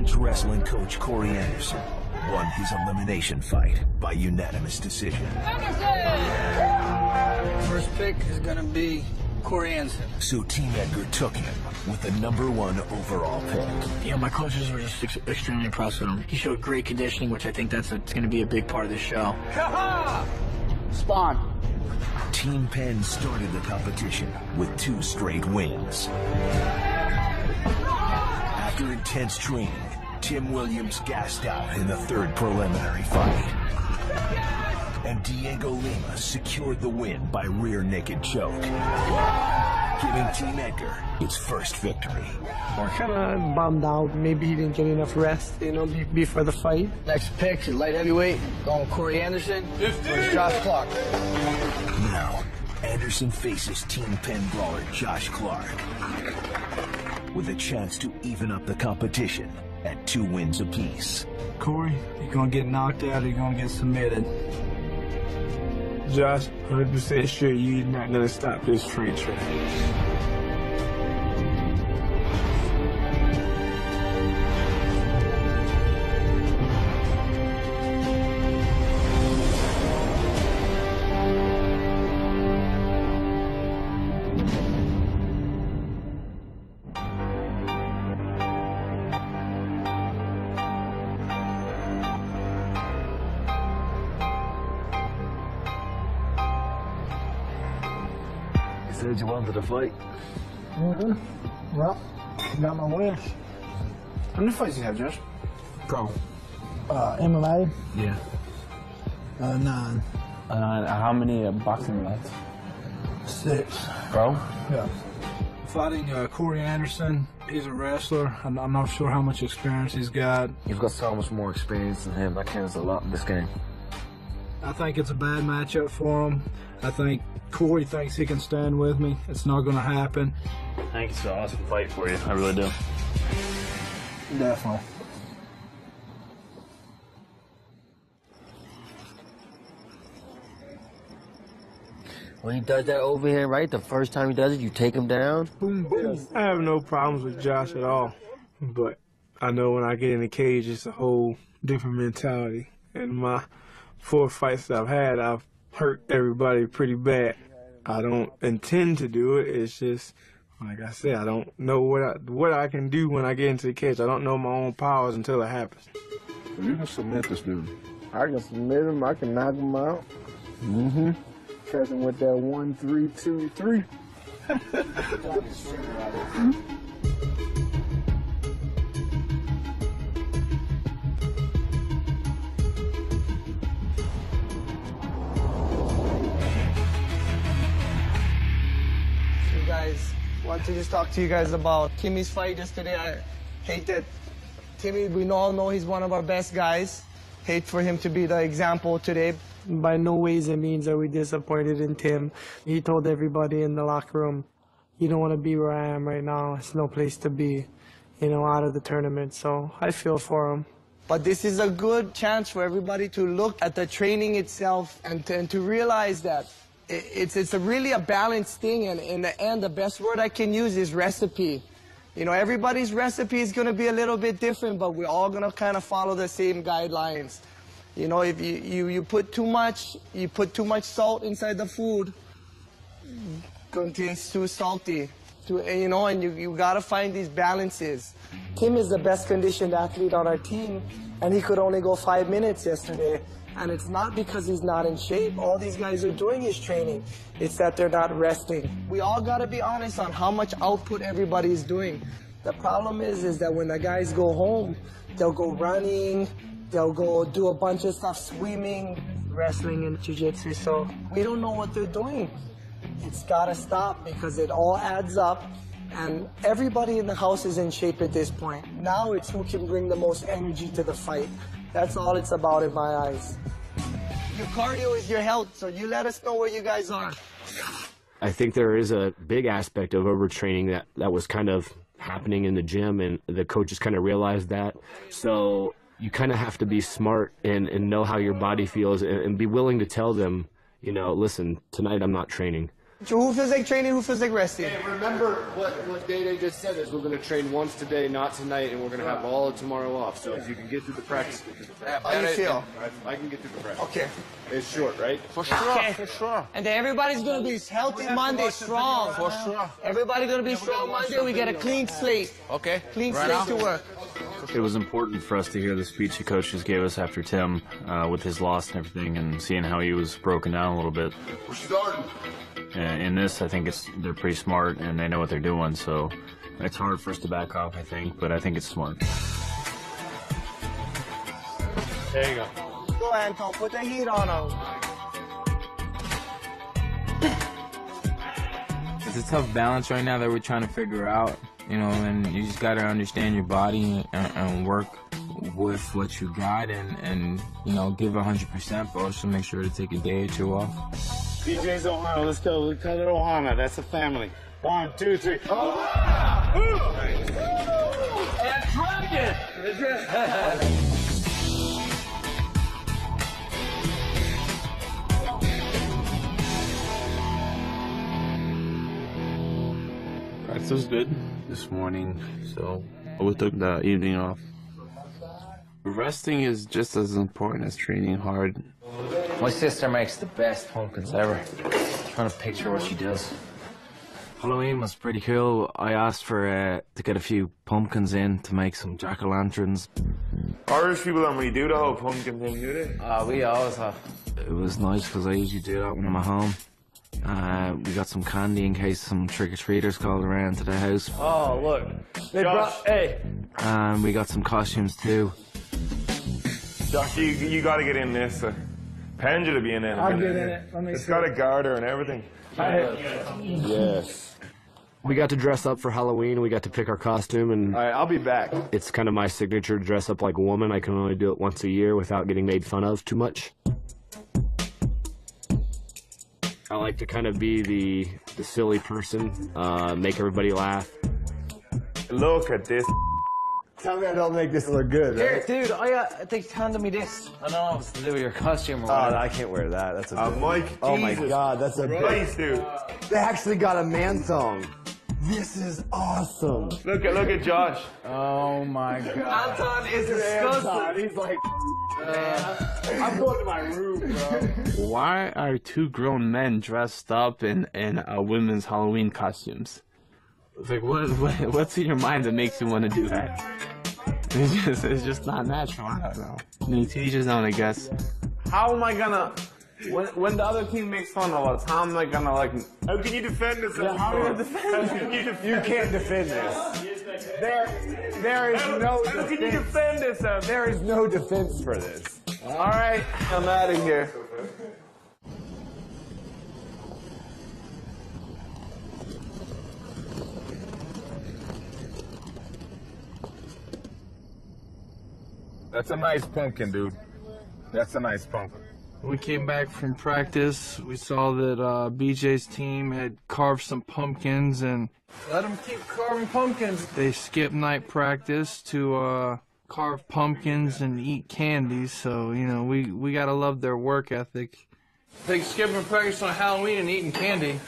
Challenge Wrestling coach Corey Anderson won his elimination fight by unanimous decision. First pick is going to be Corey Anderson. So Team Edgar took him with the #1 overall pick. You know, my coaches were just extremely impressed with him. He showed great conditioning, which I think it's going to be a big part of this show. Spawn. Team Penn started the competition with 2 straight wins. After intense training, Tim Williams gassed out in the 3rd preliminary fight. And Diego Lima secured the win by rear naked choke, giving Team Edgar its first victory. We're kind of bummed out. Maybe he didn't get enough rest, before the fight. Next pick is light heavyweight, going Corey Anderson versus Josh Clark. Now, Anderson faces Team Penn brawler Josh Clark with a chance to even up the competition at 2 wins apiece. Corey, you're going to get knocked out or you're going to get submitted. Josh, 100% sure you're not going to stop this freight train. Said you wanted to fight. Well, got my wish. How many fights do you have, Josh? Pro. MMA? Yeah. 9. How many boxing fights? 6. Pro? Yeah. Fighting Corey Anderson. He's a wrestler. I'm not sure how much experience he's got. You've got so much more experience than him. That counts a lot in this game. I think it's a bad matchup for him. I think Corey thinks he can stand with me. It's not going to happen. I think it's an awesome fight for you. I really do. Definitely. When he does that over here, right, the first time he does it, you take him down? Boom, boom. I have no problems with Josh at all. But I know when I get in the cage, it's a whole different mentality. And my 4 fights that I've had, I've hurt everybody pretty bad. I don't intend to do it. It's just, like I said, I don't know what I can do when I get into the cage. I don't know my own powers until it happens. You can submit this dude. I can submit him. I can knock him out. Mm-hmm. Catch him with that 1, 3, 2, 3. Want to just talk to you guys about Timmy's fight yesterday. I hate that Timmy, we all know he's one of our best guys. Hate for him to be the example today. By no ways it means that we're disappointed in Tim. He told everybody in the locker room, you don't want to be where I am right now. It's no place to be, out of the tournament. So I feel for him. But this is a good chance for everybody to look at the training itself and to realize that it's really a balanced thing, and in the end, the best word I can use is recipe. Everybody's recipe is going to be a little bit different, but we're all going to kind of follow the same guidelines. If you put too much salt inside the food, it's going to taste too salty. And you got to find these balances. Tim is the best conditioned athlete on our team, and he could only go 5 minutes yesterday. And it's not because he's not in shape. All these guys are doing is training. It's that they're not resting. We all got to be honest on how much output everybody is doing. The problem is that when the guys go home, they'll go running, they'll go do a bunch of stuff, swimming, wrestling, and jiu-jitsu. So we don't know what they're doing. It's got to stop because it all adds up. And everybody in the house is in shape at this point. Now it's who can bring the most energy to the fight. That's all it's about in my eyes. Your cardio is your health, so you let us know where you guys are. I think there is a big aspect of overtraining that was kind of happening in the gym, and the coaches kind of realized that. So you kind of have to be smart and know how your body feels and be willing to tell them, listen, tonight I'm not training. Who feels like training, who feels like resting? Hey, remember what day they just said is we're going to train once today, not tonight, and we're going to have all of tomorrow off. So if you can get through the practice, get through the practice. How do you feel? I can get through the practice. Okay. It's short, right? For sure, for sure. And then everybody's going to be healthy Monday, strong. For sure. Everybody's going to be strong Monday. We get a clean slate. Okay. Clean slate to work. It was important for us to hear the speech the coaches gave us after Tim with his loss and everything, and seeing how he was broken down a little bit. We're starting. In this, I think they're pretty smart and they know what they're doing, so it's hard for us to back off, I think, but I think it's smart. There you go. Go, Anton. Put the heat on him. It's a tough balance right now that we're trying to figure out, you know, and you just got to understand your body and work with what you got and you know, give 100%, but also make sure to take a day or two off. BJ's Ohio, let's go. Let's call it Ohana. That's a family. 1, 2, 3. Oh! And Dragon! Practice was good this morning, so we took the evening off. Resting is just as important as training hard. My sister makes the best pumpkins ever. I'm trying to picture what she does. Halloween was pretty cool. I asked for to get a few pumpkins in to make some jack-o'-lanterns. Irish people don't really do the whole pumpkin thing, do they? We always have. It was nice because I usually do that when I'm at home. We got some candy in case some trick-or-treaters called around to the house. Oh, look. They brought, hey. And we got some costumes too. Josh, you got to get in this. Pendula to be in it. I'll get in it. Let me It's see. got a garter and everything. Yes. We got to dress up for Halloween. We got to pick our costume, and All right, I'll be back. it's kind of my signature to dress up like a woman. I can only do it once a year without getting made fun of too much. I like to kind of be the silly person, make everybody laugh. Look at this. Tell me I don't make this look good, right? Here, dude, they handed me this. I don't know if it's to do with your costume or what. Oh, I can't wear that. That's a Mike, oh my Jesus God, that's a Christ, dude. They actually got a man song. This is awesome. Look at Josh. Oh my God. Anton is disgusting. He's like, I'm going to my room, bro. Why are two grown men dressed up in women's Halloween costumes? It's like, what's in your mind that makes you want to do that? It's just not natural. I don't know. I mean, to each his own, I guess. How am I gonna... When the other team makes fun of us, how am I gonna, like... How can you defend this? how are you gonna defend this? you can't defend this. There is no How can you defend this? There is no defense for this. All right, I'm out of here. That's a nice pumpkin, dude. That's a nice pumpkin. We came back from practice. We saw that BJ's team had carved some pumpkins, and let them keep carving pumpkins. They skipped night practice to carve pumpkins and eat candies. So, you know, we gotta love their work ethic. They skipping practice on Halloween and eating candy.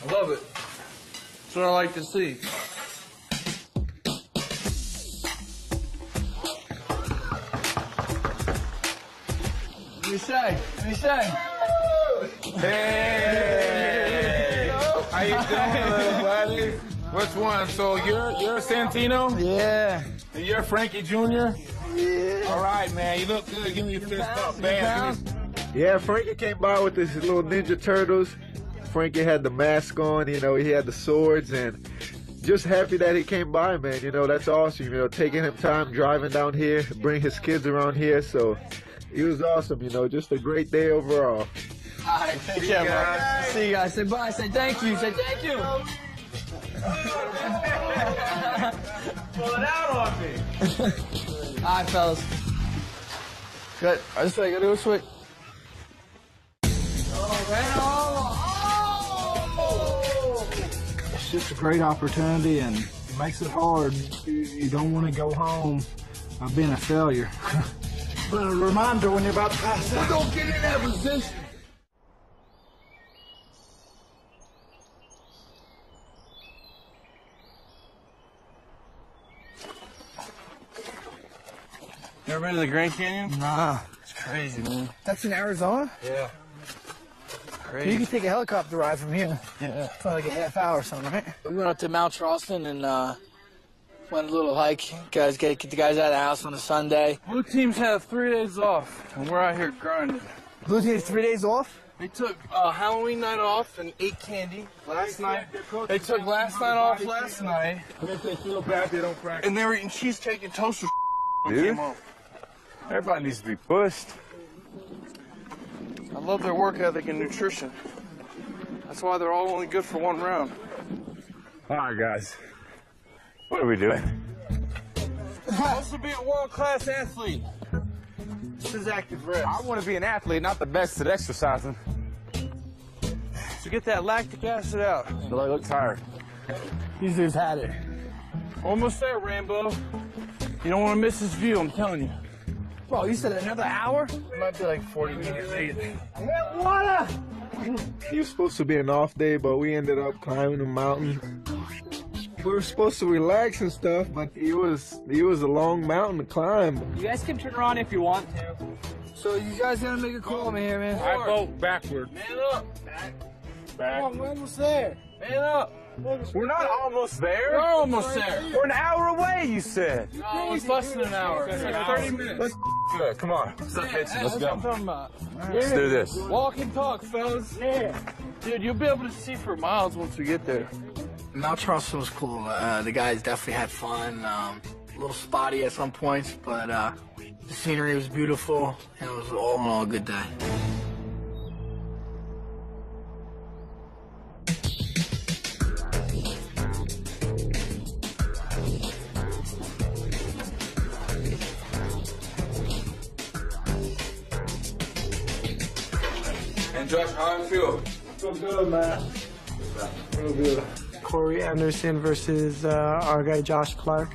I love it. That's what I like to see. What do you say? Hey! How you doing, little buddy? Which one? So you're Santino? Yeah. And you're Frankie Jr.? Yeah. All right, man. You look good. Give me your fist up, man. Yeah, Frankie came by with his little Ninja Turtles. Frankie had the mask on, you know, he had the swords, and just happy that he came by, man. You know, that's awesome, you know, taking him time driving down here, bring his kids around here, so it was awesome, you know, just a great day overall. All right, take care, bro. See you guys. Say bye. Say thank you. Say thank you. Pull it out on me. All right, fellas. Good. I just gotta do a switch. It's just a great opportunity, and it makes it hard. You don't want to go home being a failure. But a reminder when you're about to pass out. Don't get in that position. Ever been to the Grand Canyon? Nah. It's crazy, man. That's in Arizona? Yeah. Crazy. You can take a helicopter ride from here. Yeah. For like a half hour or something, right? We went up to Mount Charleston and went a little hike. Guys, get the guys out of the house on a Sunday. Blue teams have 3 days off, and we're out here grinding. Blue teams 3 days off? They took Halloween night off and ate candy last night. They took last night off last night. And they were eating cheesecake and toast when they came home. Everybody needs to be pushed. I love their work ethic and nutrition. That's why they're all only good for 1 round. All right, guys. What are we doing? Supposed to be a world-class athlete. This is active reps. I want to be an athlete, not the best at exercising. So get that lactic acid out. But I look tired. These dudes had it. Almost there, Rambo. You don't want to miss this view, I'm telling you. Bro, you said another hour? It might be like 40 minutes late. Water! It was supposed to be an off day, but we ended up climbing a mountain. We were supposed to relax and stuff, but it was a long mountain to climb. You guys can turn around if you want to. So you guys gotta make a call, man. I vote backward. Man up. Come on, we're almost there. Man up. We're not almost there. We're almost there. We're an hour away, you said. No, it's less than an hour. It's like 30 minutes. Good, come on. Stop bitching. Let's go. What I'm talking about. Let's do this. Walk and talk, fellas. Yeah. Dude, you'll be able to see for miles once we get there. Mount Charleston was cool. The guys definitely had fun. A little spotty at some points, but the scenery was beautiful. And it was all in all a good day. And Josh, how do you feel? Feel good, man. Real good. Corey Anderson versus our guy Josh Clark.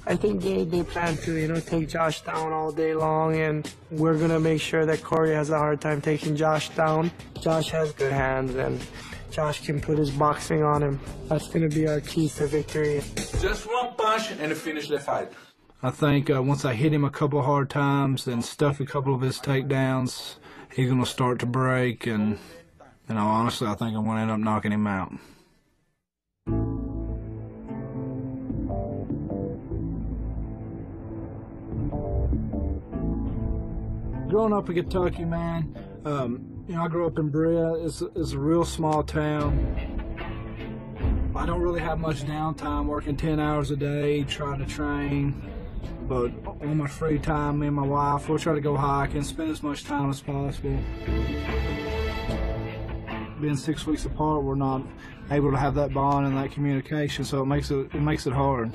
I think they plan to, take Josh down all day long, and we're gonna make sure that Corey has a hard time taking Josh down. Josh has good hands, and Josh can put his boxing on him. That's gonna be our key to victory. Just 1 punch and finish the fight. I think once I hit him a couple hard times and stuff a couple of his takedowns, he's gonna start to break, and honestly, I think I'm gonna end up knocking him out. Growing up in Kentucky, man, I grew up in Brea. It's a real small town. I don't really have much downtime, working 10 hours a day, trying to train. But on my free time, me and my wife, we'll try to go hiking, spend as much time as possible. Being 6 weeks apart, we're not able to have that bond and that communication, so it makes it hard.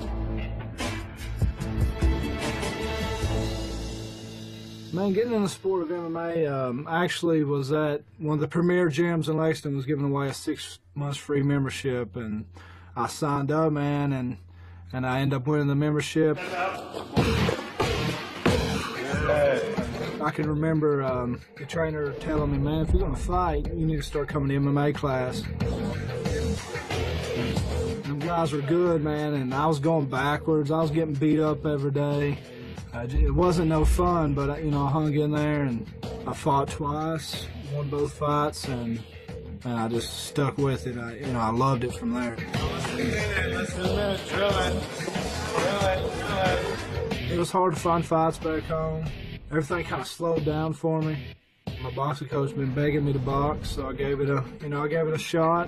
Man, getting in the sport of MMA actually was at one of the premier gyms in Lexington was giving away a 6 months free membership, and I signed up, man, and I ended up winning the membership. I can remember the trainer telling me, man, if you're gonna fight, you need to start coming to MMA class. Them guys were good, man, and I was going backwards. I was getting beat up every day. It wasn't no fun, but I hung in there, and I fought twice, won both fights, and I just stuck with it. I loved it from there. It was hard to find fights back home. Everything kind of slowed down for me. My boxing coach been begging me to box, so I gave it a shot.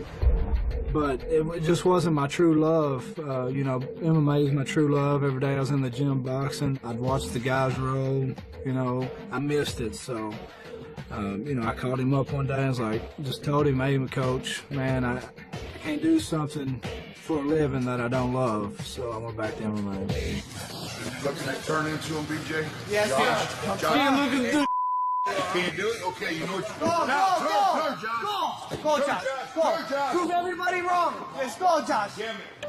But it just wasn't my true love. MMA is my true love. Every day I was in the gym boxing. I'd watch the guys roll. I missed it. So, I called him up one day. I was like, just told him, hey, coach, man, I can't do something for a living that I don't love. So I went back to MMA. Looking at turn into him, BJ? Yes, Josh. Josh. Can you do it? Okay, you know what you do. Go, Turn, Josh. Go, Josh. Go. Prove everybody wrong. Let's go, Josh.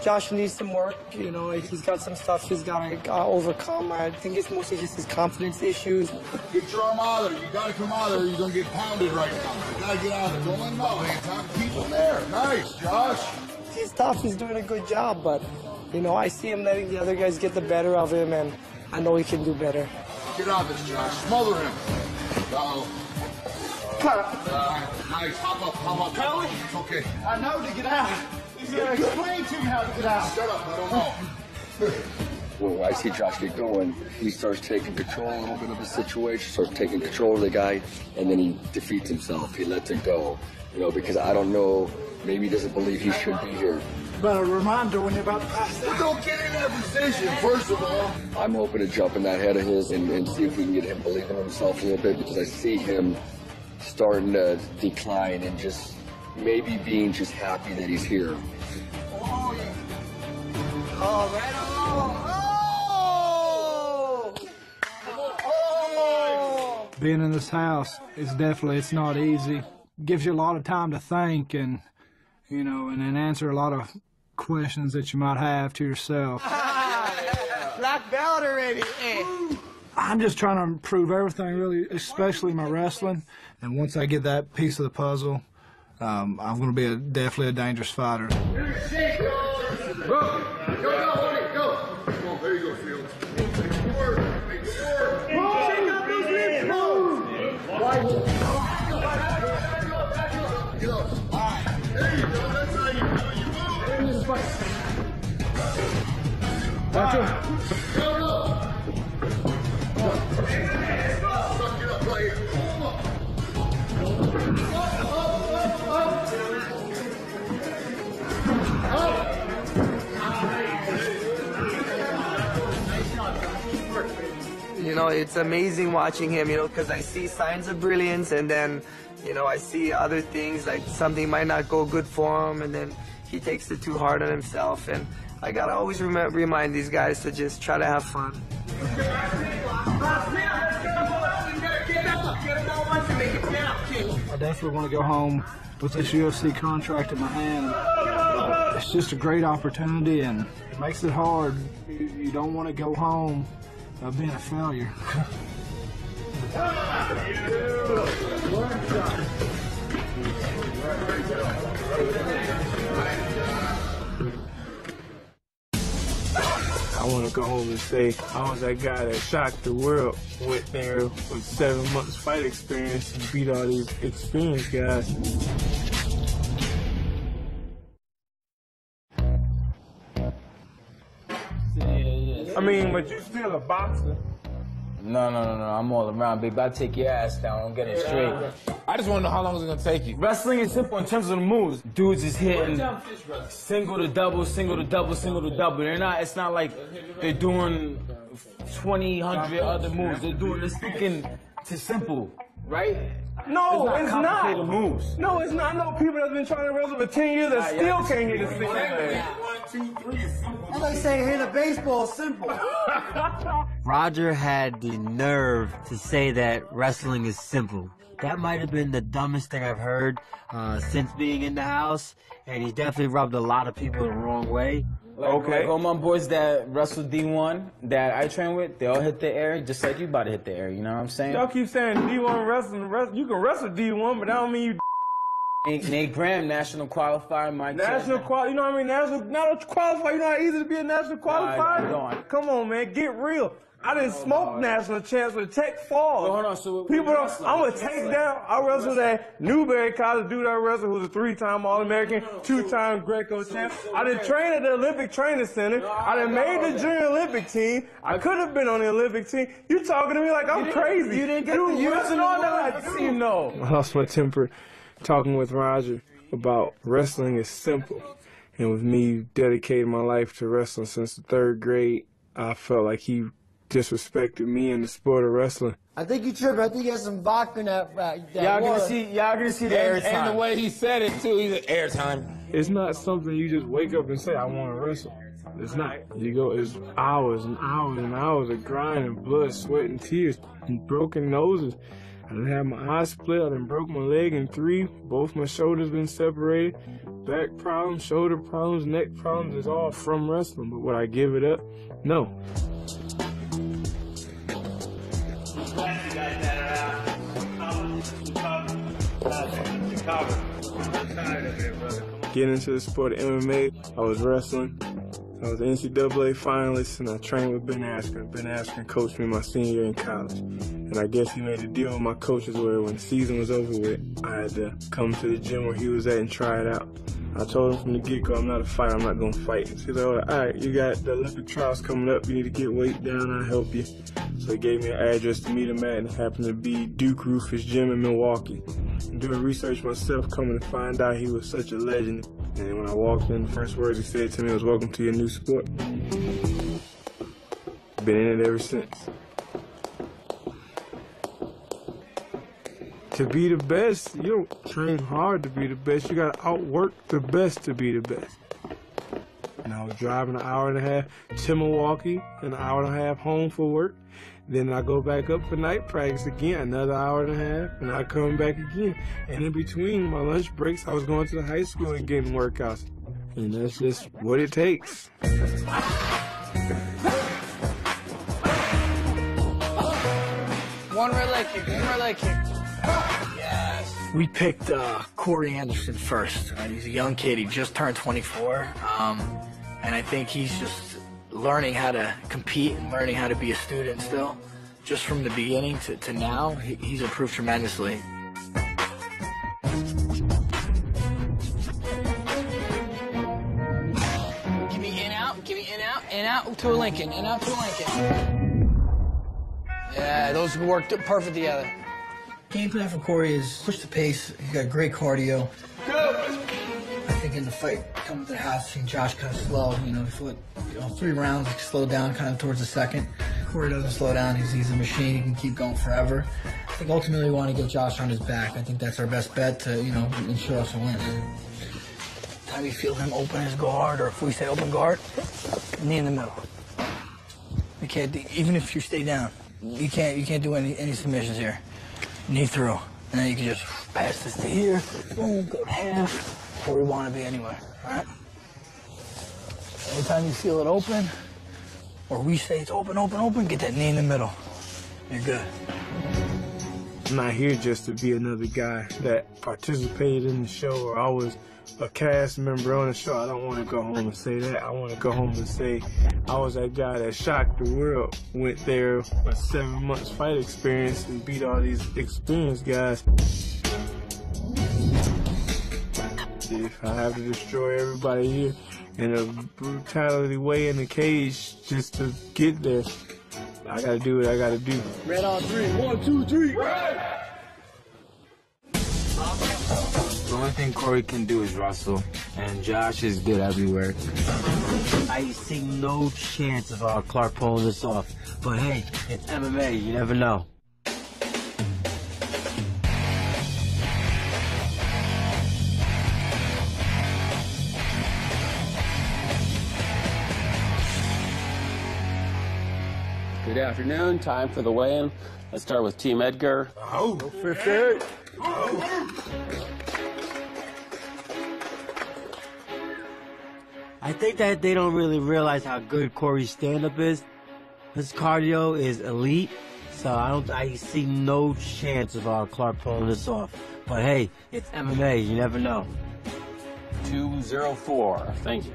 Josh needs some work. He's got some stuff he's got to overcome. I think it's mostly just his confidence issues. Get your arm out of there. You got to come out of there. You're going to get pounded right now. You got to get out of there. Don't let him out. Ain't time to keep him there. Nice, Josh. He's tough. He's doing a good job, but, I see him letting the other guys get the better of him, and I know he can do better. Get out of this, Josh. Smother him. Uh-oh. Nice. Hop up. Kelly? It's okay. I know to get out. He's going to explain to me how to get out. Shut up. I don't know. When I see Josh get going, he starts taking control a little bit of the situation, starts taking control of the guy, and then he defeats himself. He lets it go, you know, because I don't know, maybe he doesn't believe he should be here. But a reminder when you're about to pass Well, don't get in that position, first of all. I'm hoping to jump in that head of his and see if we can get him believing in himself a little bit, because I see him starting to decline and just maybe being just happy that he's here. Oh, right on. Being in this house is definitely, it's not easy. Gives you a lot of time to think and, you know, and then answer a lot of questions that you might have to yourself. Black belt already. I'm just trying to improve everything, really, especially my wrestling. And once I get that piece of the puzzle, I'm going to be definitely a dangerous fighter. Go, Woody, go. Come on, there you go, Fields. Make it work. Make it work. Check out those lips. Move. Get up. All right. There you go. That's how you do. You move. Watch Go. Get up right here. Pull him up. You know, it's amazing watching him, you know, because I see signs of brilliance, and then, you know, I see other things, like something might not go good for him, and then he takes it too hard on himself. And I got to always remind these guys to just try to have fun. I definitely want to go home with this UFC contract in my hand. It's just a great opportunity, and it makes it hard. You don't want to go home being a failure. I want to go home and say I was that guy that shocked the world. Went there with 7 months fight experience and beat all these experienced guys. I mean, but you still a boxer. No. I'm all around, baby. I'll take your ass down. I'm getting straight. I just want to know how long it's going to take you. Wrestling is simple in terms of the moves. Dudes is hitting single to double, single to double, single to double. It's not like they're doing 20, 100 other moves. They're sticking to simple, right? No, it's not. Complicated moves. No, it's not. I know people that's been trying to wrestle for 10 years that still can't get a single man. 1, 2, 3 is simple. That's like saying hitting a baseball is simple. Roger had the nerve to say that wrestling is simple. That might have been the dumbest thing I've heard since being in the house, and he's definitely rubbed a lot of people the wrong way. Like all my boys that wrestle D1 that I train with, they all hit the air just like you about to hit the air, you know what I'm saying? Y'all keep saying D1 wrestling. You can wrestle D1, but that don't mean you Nate Graham, national qualifier, Mike. National qualifier, you know what I mean? National qualifier, you know how easy to be a national qualifier? Come on, man, get real. I didn't smoke national champs with Tech Fall. Well, hold on, so people don't. I'm a takedown. I wrestled at Newberry College. Dude, I wrestled who's a 3-time All-American, 2-time Greco champ. I didn't train at the Olympic Training Center. I done made the Junior Olympic team. I could have been on the Olympic team. You talking to me like I'm crazy? You didn't get the use and all that. You know. I lost my temper talking with Roger about wrestling is simple, and with me dedicating my life to wrestling since the 3rd grade, I felt like he disrespected me in the sport of wrestling. I think you tripping. I think you had some vodka in that y'all gonna see the airtime. And the way he said it too, he's like, airtime. It's not something you just wake up and say, I want to wrestle. It's not. You go, it's hours and hours and hours of grinding, blood, sweat, and tears, and broken noses. I done had my eye split, I done broke my leg in 3, both my shoulders been separated, back problems, shoulder problems, neck problems, it's all from wrestling, but would I give it up? No. Getting into the sport of MMA, I was wrestling, I was an NCAA finalist, and I trained with Ben Askren. Ben Askren coached me my senior year in college. And I guess he made a deal with my coaches where when the season was over with, I had to come to the gym where he was at and try it out. I told him from the get-go, I'm not a fighter, I'm not going to fight. He said, all right, you got the Olympic trials coming up, you need to get weight down, I'll help you. So he gave me an address to meet him at, and it happened to be Duke Rufus Gym in Milwaukee. Doing research myself, coming to find out he was such a legend. And when I walked in, the first words he said to me was, welcome to your new sport. Been in it ever since. To be the best, you don't train hard to be the best. You gotta outwork the best to be the best. And I was driving an hour and a half to Milwaukee, an hour and a half home for work. Then I go back up for night practice again, another hour and a half, and I come back again. And in between my lunch breaks, I was going to the high school and getting workouts. And that's just what it takes. One red leg kick, one red leg kick. Yes. We picked Corey Anderson first. He's a young kid. He just turned 24. And I think he's just learning how to compete and learning how to be a student still. Just from the beginning to now, he's improved tremendously. Give me in out to a Lincoln, in out to a Lincoln. Yeah, those worked perfect together. Game plan for Corey is push the pace. He's got great cardio. I think in the fight coming to the house, seeing Josh kind of slow, before 3 rounds, he slowed down kind of towards the second. Corey doesn't slow down. He's a machine. He can keep going forever. I think ultimately we want to get Josh on his back. I think that's our best bet to, ensure us a win. Time you feel him open his guard, or if we say open guard, knee in the middle. You can't, even if you stay down, you can't do any submissions here. Knee through, and then you can just pass this to here, boom, go to half, where we want to be anyway, all right? Anytime you feel it open, or we say it's open, open, open, get that knee in the middle. You're good. I'm not here just to be another guy that participated in the show, or I was a cast member on the show. I don't want to go home and say that. I want to go home and say I was that guy that shocked the world, went there with 7 months fight experience and beat all these experienced guys. If I have to destroy everybody here in a brutality way in the cage just to get there, I gotta do what I gotta do. Red on 3, 1, 2, 3, red! The only thing Corey can do is wrestle, and Josh is good everywhere. I see no chance of Clark pulling this off. But hey, it's MMA, you never know. Good afternoon, time for the weigh-in. Let's start with Team Edgar. Oh, 58. I think that they don't really realize how good Corey's stand-up is. His cardio is elite, so I see no chance of Clark pulling this off. But hey, it's MMA, you never know. 204, thank you.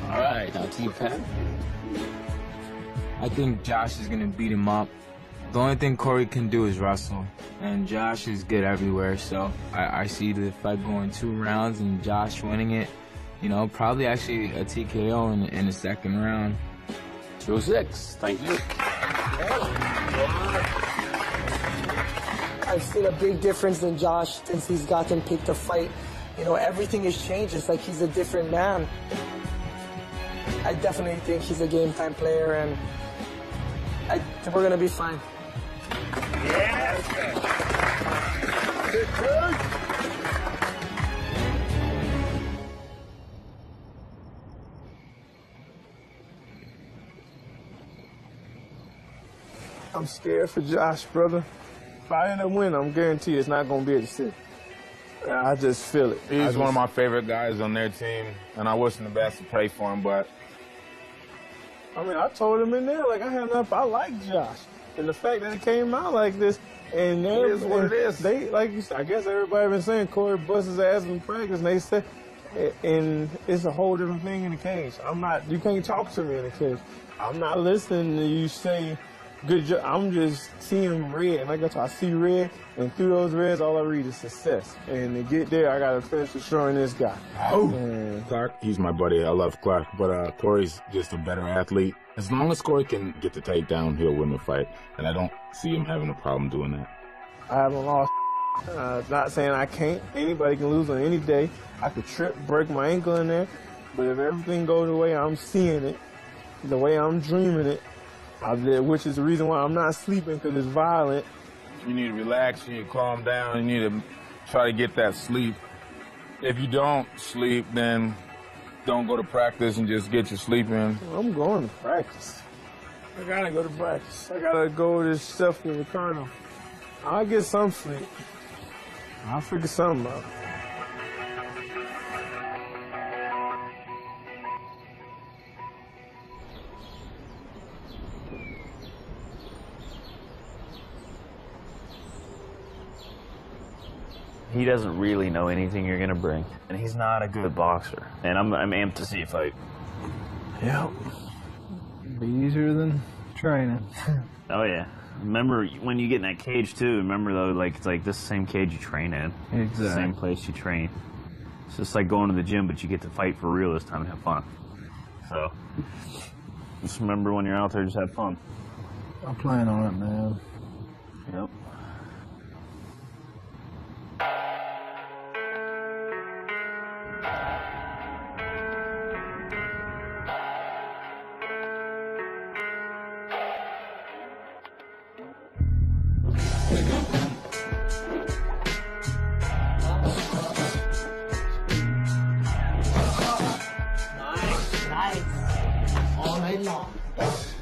All right, now Team Penn. I think Josh is gonna beat him up. The only thing Corey can do is wrestle, and Josh is good everywhere, so I see the fight going 2 rounds and Josh winning it. Probably actually a TKO in the second round. 206, thank you. I've seen a big difference in Josh since he's gotten picked to fight. Everything has changed. It's like he's a different man. I definitely think he's a game time player, and I think we're gonna be fine. I'm scared for Josh, brother. If I end up winning, I'm guaranteed it's not going to be at the city. I just feel it. He's one of my favorite guys on their team, and I wish him the best to pray for him, but... I told him in there, I like Josh. And the fact that it came out like this, and it is what it is. They, like you said, I guess everybody been saying Corey busts his ass in practice, and they said, and it's a whole different thing in the cage. You can't talk to me in the cage. I'm not listening to you say, good job. I'm just seeing red. Like I see red, and through those reds, all I read is success. And to get there, I got to finish destroying this guy. Oh. Clark, he's my buddy. I love Clark, but Corey's just a better athlete. As long as Corey can get the takedown, he'll win the fight. And I don't see him having a problem doing that. I haven't lost. Not saying I can't. Anybody can lose on any day. I could trip, break my ankle in there. But if everything goes the way I'm seeing it, the way I'm dreaming it, which is the reason why I'm not sleeping, because it's violent. You need to relax, you need to calm down, you need to try to get that sleep. If you don't sleep, then don't go to practice and just get your sleep in. I'm going to practice. I gotta go to practice. I gotta go to stuff with Ricardo. I'll get some sleep. I'll figure something out. He doesn't really know anything you're gonna bring, and he's not a good boxer. And I'm amped to see a fight. Yep. Be easier than training. Oh yeah. Remember when you get in that cage too? Remember though, like it's like this same cage you train in. Exactly. The same place you train. It's just like going to the gym, but you get to fight for real this time and have fun. So just remember when you're out there, just have fun. I plan on it, man. Yep.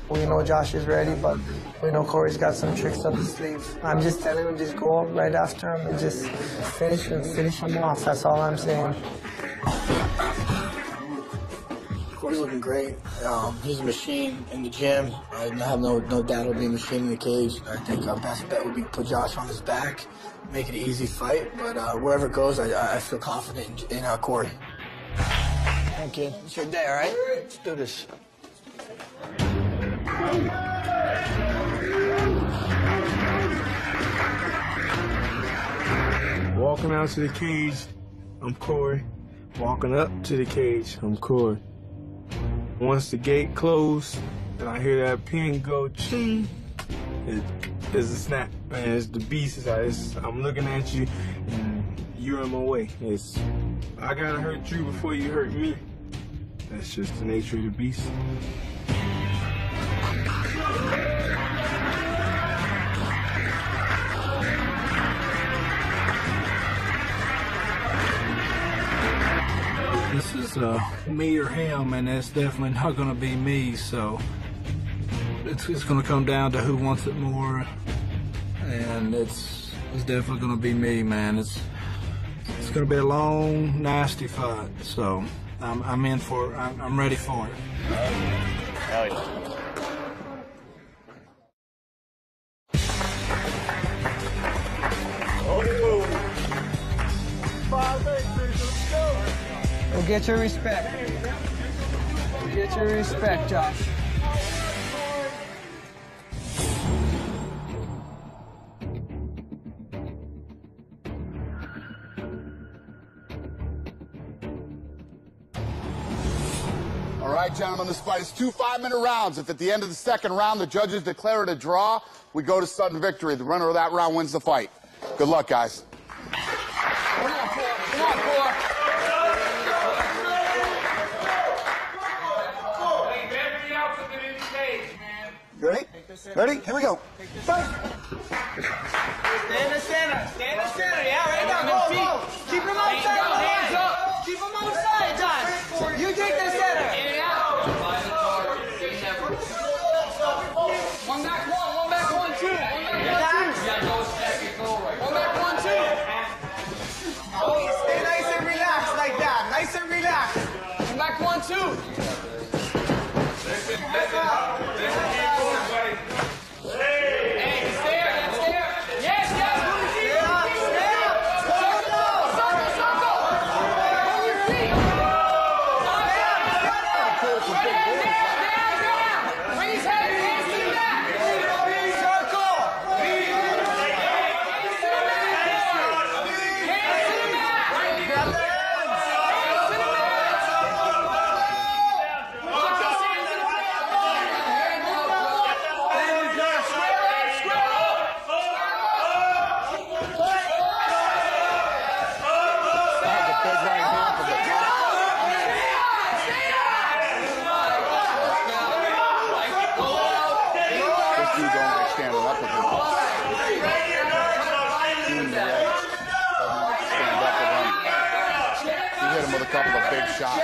We know Josh is ready, but we know Corey's got some tricks up his sleeve. I'm just telling him, just go right after him and just finish him off. That's all I'm saying. Corey's looking great. He's a machine in the gym. I have no doubt he'll be a machine in the cage. I think our best bet would be to put Josh on his back, make it an easy fight. But wherever it goes, I feel confident in Corey. Thank you. It's your day, all right? Let's do this. Walking out to the cage, I'm Corey. Walking up to the cage, I'm Corey. Once the gate closed and I hear that pin go ching, it's a snap. Man, it's the beast. I'm looking at you and you're in my way. I gotta hurt you before you hurt me. That's just the nature of the beast. This is me or him, and it's definitely not going to be me, so it's going to come down to who wants it more, and it's definitely going to be me, man. It's going to be a long, nasty fight, so I'm in for it. I'm ready for it. Hell yeah. We'll get your respect. We'll get your respect, Josh. All right, gentlemen, this fight is 2 5-minute rounds. If at the end of the second round the judges declare it a draw, we go to sudden victory. The winner of that round wins the fight. Good luck, guys. Ready? Ready? Here we go. Fight! Stay in the center. Stay in the center. Yeah, right now. Go, go. Keep him outside. Hands up. Keep him outside, Josh. You take the center. In and out. One back, one. One back, 1, 2. One back, 1, 2. Okay, stay nice and relaxed like that. Nice and relaxed. One back, 1, 2. Stay up. Circle. With a couple of big shots.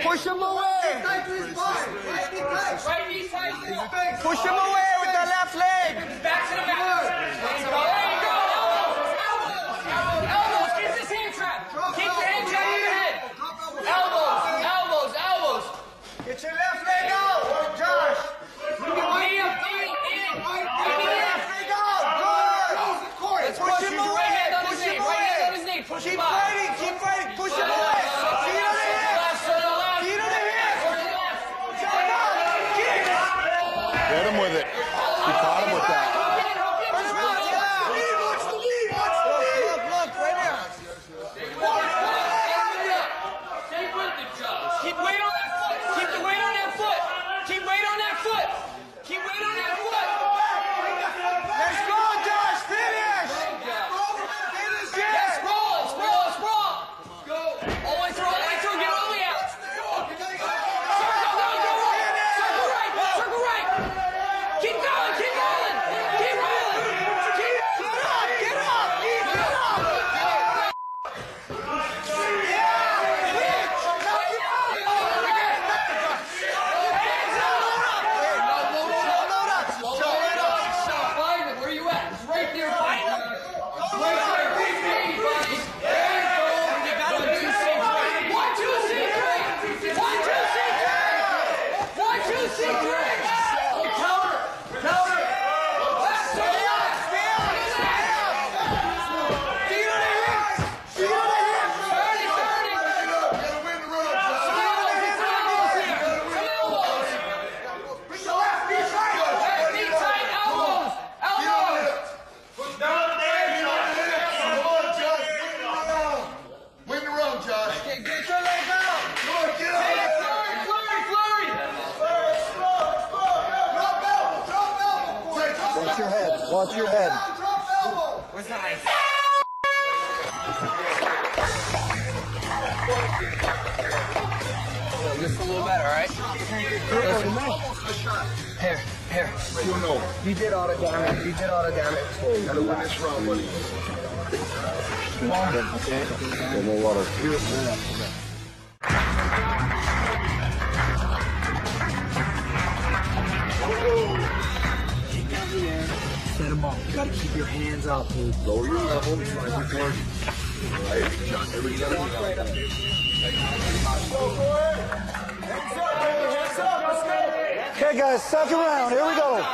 Push him away. Push him away with the left leg. Back to the back. There you go. Elbows. Keep this hand trap. Keep the hand trap in your head. Elbows. Get your left leg out, Josh. Knee up, knee in. Left leg out. Good. Let's push him away. Right hand on his knee. Push him up. Keep fighting. Push him away. Hit him with it. He caught him with that. Look, right there. Keep with it, Josh. Keep weight on that foot. Keep the weight on that foot. Keep weight on that foot. Keep weight on that foot. Let's go, Josh. Finish. Yes, sprawl. Go. All the way through. Get all the way out. Circle right. Keep going. Get up. Where you at? It's right there. Watch your head. Where's the ice? Just a little better, all right? Here. You did all the damage. Gotta win this round, buddy. Okay. Get more water. Set them off. You gotta keep your hands out, dude. Lower your level. Find your target. Right. Okay, guys, second round. Here we go.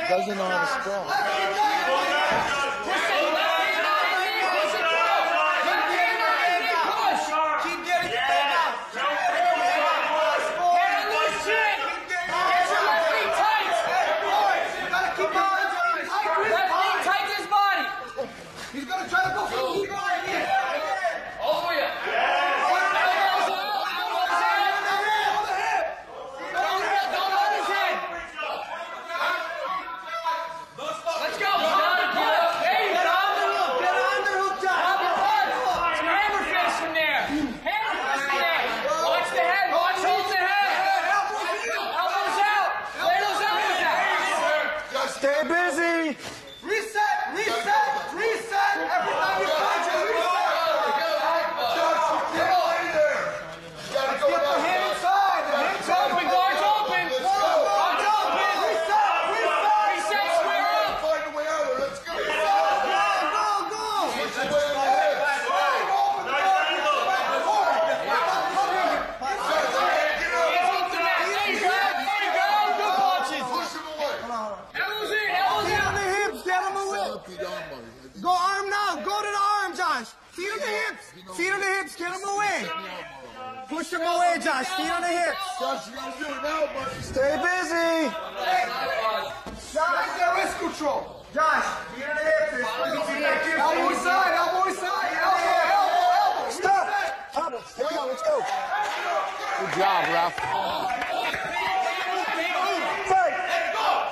Doesn't know how to sprawl. Keep getting your hand out. Hand under his chin. Get your left knee tight. You gotta keep on. Left knee tight to his body. He's gonna try to go for the right here. All the way up. Stay busy. Reset, reset, reset. Every time you punch it, reset. Let's get the hand inside. The hand inside. Open, guards open. Guards open. Reset, reset. Reset, square up. Find a way out of there. Let's go. Go, Go arm now. Go to the arm, Josh. Feet on the hips. Feet on the hips. Get him away. Push him away, Josh. Feet on the hips. Josh, you gotta do it now, buddy. Stay busy. Josh, get wrist control. Josh, feet on the hips. Elbow inside. Elbow inside. Elbow. Stop. Here we go. Let's go. Good job, ref. Fight.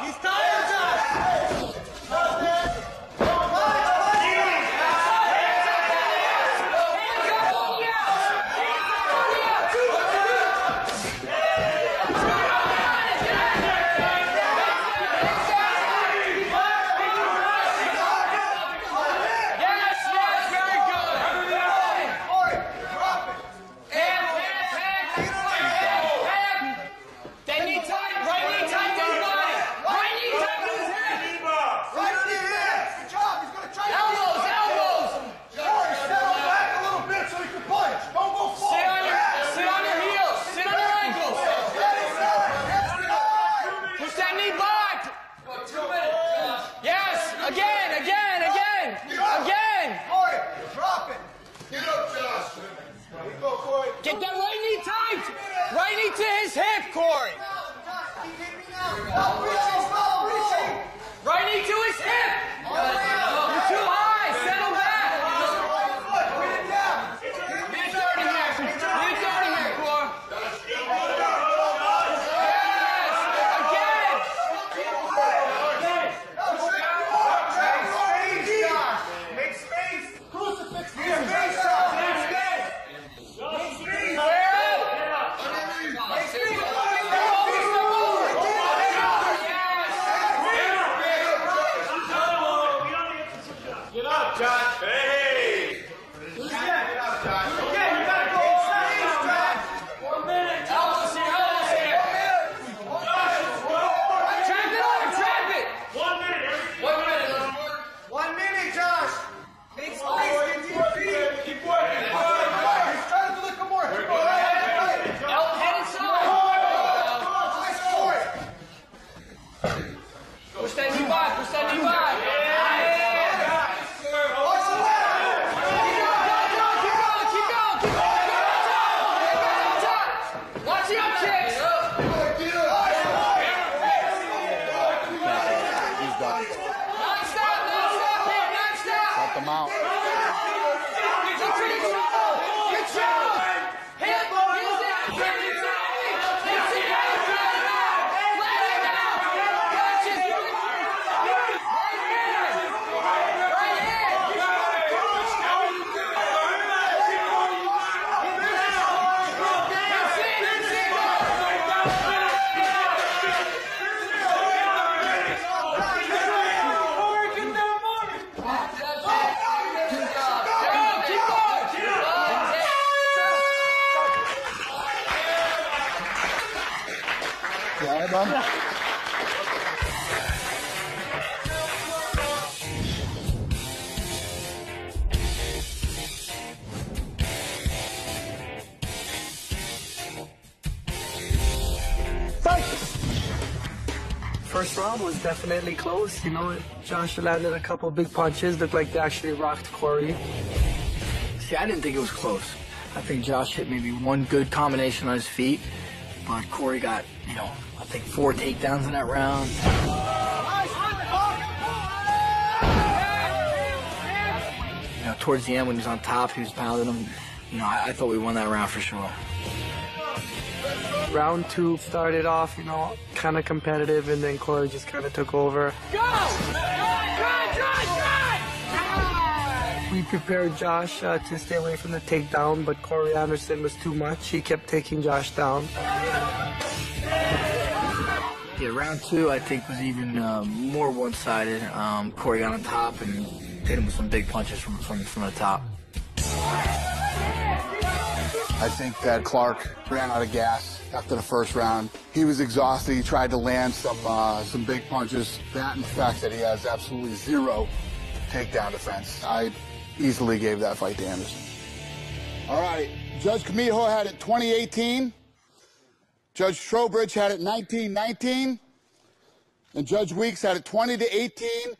He's tired, Josh. Get that right knee tight! Right knee to his hip, Corey! Right knee to his hip! You're too high! Settle back! Leave 30 here! Leave 30 here, Corey! Yes! Again! Make space! Crucifix! Make space! Josh, hey! Get up, Josh. Okay, you gotta go inside. 1 minute. Elbows here, elbows here. 1 minute. Trap it on, trap it! 1 minute. 1 minute. 1 minute, Josh. Make space, get to your feet. Keep working. He's trying to do the more. Head inside. Push that knee back, push that knee back. Watch the done. First round was definitely close. You know, Josh landed a couple big punches. Looked like they actually rocked Corey. See, I didn't think it was close. I think Josh hit maybe one good combination on his feet, but Corey got, you know, I think 4 takedowns in that round. You know, towards the end when he was on top, he was pounding him. You know, I thought we won that round for sure. Round 2 started off, you know, kind of competitive, and then Corey just kind of took over. Go! We prepared Josh to stay away from the takedown, but Corey Anderson was too much. He kept taking Josh down. Yeah, round 2, I think, was even more one-sided. Corey got on top and hit him with some big punches from the top. I think that Clark ran out of gas after the first round. He was exhausted. He tried to land some big punches. That and the fact that he has absolutely zero takedown defense. I easily gave that fight to Anderson. All right, Judge Camijo had it 2018. Judge Trowbridge had it 19-19. And Judge Weeks had it 20-18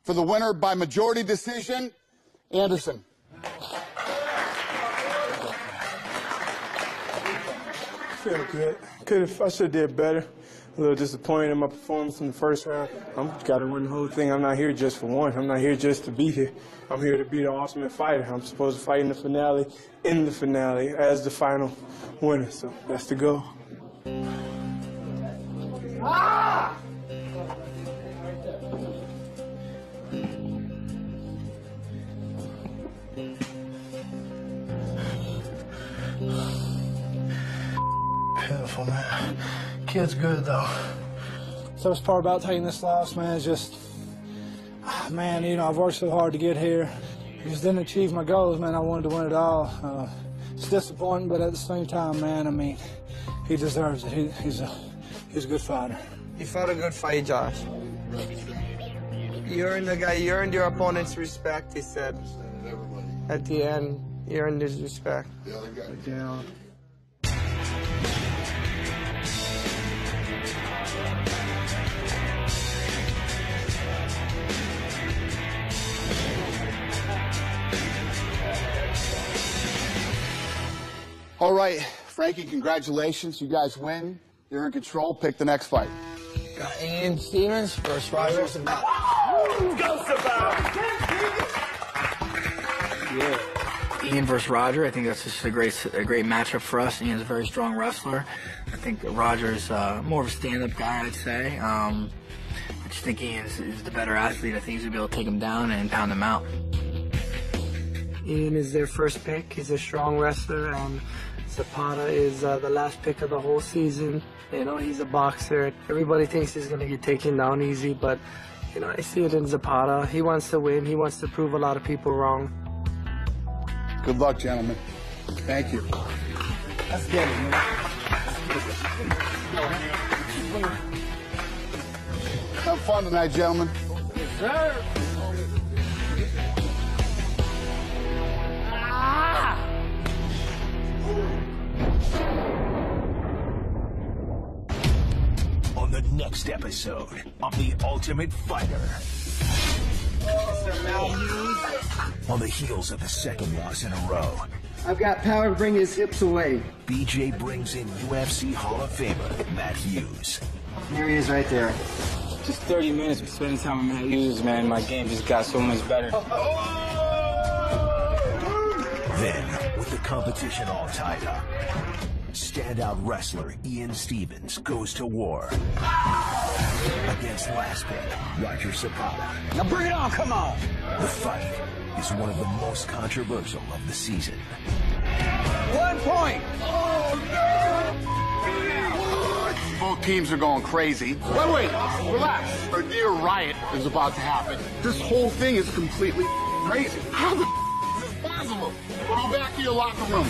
for the winner by majority decision, Anderson. Feel good. I should have did better. A little disappointed in my performance in the first round. I'm got to win the whole thing. I'm not here just for one. I'm not here just to be here. I'm here to be the ultimate fighter. I'm supposed to fight in the finale as the final winner. So that's the goal. Ah! Pitiful, man. Kid's good, though. So it's part about taking this loss, man, is just, man, you know, I've worked so hard to get here. Just didn't achieve my goals, man. I wanted to win it all. It's disappointing, but at the same time, man, I mean, he deserves it. He's a good fighter. You fought a good fight, Josh. You earned you earned your opponent's respect, he said. At the end, you earned his respect. Yeah. All right, Frankie, congratulations. You guys win. You're in control. Pick the next fight. Got Ian Stevens versus Roger. Yeah. Ian versus Roger. I think that's just a great matchup for us. Ian's a very strong wrestler. I think Roger's more of a stand-up guy, I'd say. I just think Ian is the better athlete. I think he's gonna be able to take him down and pound him out. Ian is their first pick. He's a strong wrestler, and Zapata is the last pick of the whole season. You know, he's a boxer. Everybody thinks he's going to get taken down easy, but, you know, I see it in Zapata. He wants to win. He wants to prove a lot of people wrong. Good luck, gentlemen. Thank you. Let's get it, man. Have fun tonight, gentlemen. Yes, sir. On the next episode of The Ultimate Fighter. On the heels of the second loss in a row, I've got power to bring his hips away. BJ brings in UFC Hall of Famer Matt Hughes. There he is right there. Just 30 minutes of spending time with Matt Hughes, man. My game just got so much better. Then, with the competition all tied up, standout wrestler Ian Stevens goes to war against last pick Roger Zapata. Now bring it on, come on! The fight is one of the most controversial of the season. 1 point! Both teams are going crazy. Wait, relax. A near riot is about to happen. This whole thing is completely crazy. How the is this possible? Go back to your locker room.